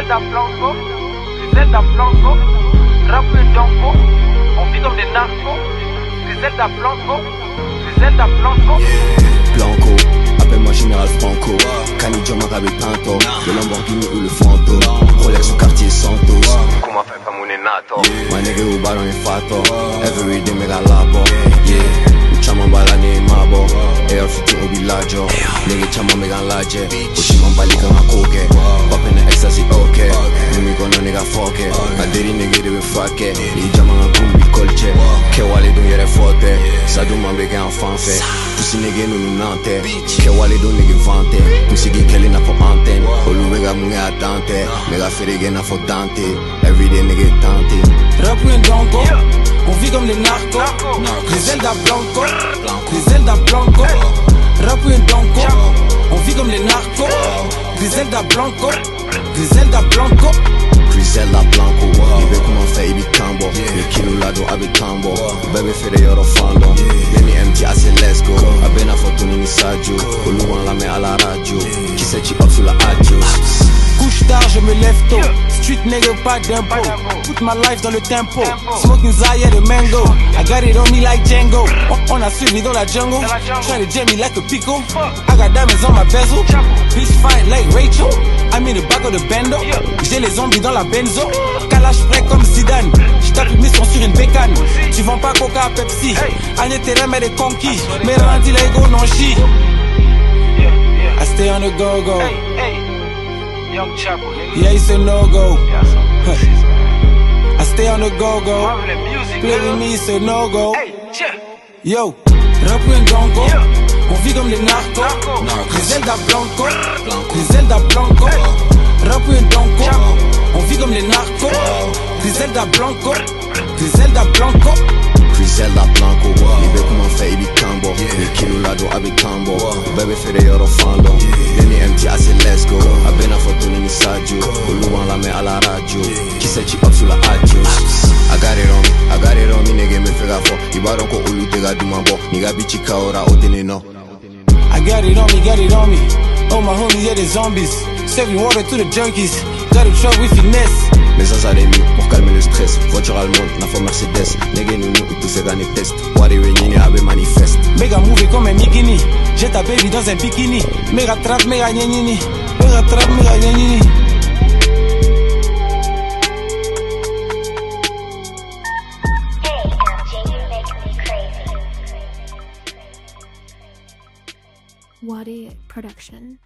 Griselda Blanco, Griselda Blanco, rap et donko, on vit comme des narcos. Griselda Blanco, Griselda Blanco. Blanco, appelle-moi Général Franco. Canidio Marabe Pinto, le Lamborghini ou le Fanto. Rolex au quartier Santos. Come fai fa nato? My nigga rubaron in fatto. Every day mega labo. Yeah. Uciamo ballani in mabo. Air fiti o villaggio. Nigga ciamo mega laje. Usciamo ballica una coke. Poppin' ecstasy okay. Nemico non nigga foche. Aderi nigga deve fracche. Li chiamano a gumbi colce. Che wale d'un yere forte. Sa du mambe che un fanfe. Pussy nigga non unante. Che wale d'un nigga vante. Pussy gi kelly na fo anten. Olu vega munga atante. Mega ferege na fo dante. Everyday nigga tanti. Rap et donko, on vit comme des narcos. Griselda Blanco, Griselda Blanco. Rap et donko, on vit comme des narcos. Griselda Blanco, Griselda Blanco. Griselda Blanco, ibe kuma fe ibi tambo. Ni kilu lado abe tambo. Bebe fere yoro fando. Many empty I say let's go. Abena fortuni ni saggio. Oluwan la me alla radio. Qui se ci up sulla adios. Couche tard, je me lève tôt. Street nigga, pas d'impôt. Put my life dans le tempo. Smoking Zaya de mango. I got it on me like Django. On a suivi dans la jungle. Try to jam me like a pico. I got diamonds on my bezel. Bitch fight like Rachel. I'm in the back of the bando. J'ai les zombies dans la benzo. Kalash prêt comme Zidane. J'tape une mission sur une bécane. Tu vends pas Coca à Pepsi. Agne terrain mais des conquis. Mais renti les go non chi. I stay on the go-go. Young Chapo, nigga. Yeah, it's a no-go. Yeah, so I stay on the go-go. Marvel and music, Play with nigga. me, it's a no-go. Hey, check. Yo, rap et donko. Yeah. On vit comme des narcos. Narcos. Griselda Blanco, Griselda Blanco. Rap et donko. On vit comme des narcos. Griselda Blanco, Griselda Blanco. Griselda Blanco, ibe kuma fe ibi tambo. Ni kilu lado abe tambo. Bebe fere yoro fando. Many empty I say let's go. Abena fortuni ni saggio. Oluwan la me alla radio. Chi se ci up sulla adios. I got it on me, I got it on me, nigga me fega fo. Ibaron ko ulu tega du mambo. Niga bichi kaora otene no. I got it on me, got it on me. Oh my homies, yeah, the zombies. Serving water to the junkies. Got a truck with finesse. Mes azaremi pour calmer le stress. Voiture allemande, na fo Mercedes. Nigga nous tous ces gars test. Wari wenini abe manifeste. Méga move comme un bikini. J'ai ta baby dans un bikini. Méga trap, méga nyanini. Méga trap, méga nyanini. Hey, LG, you make me crazy. Wadi Production.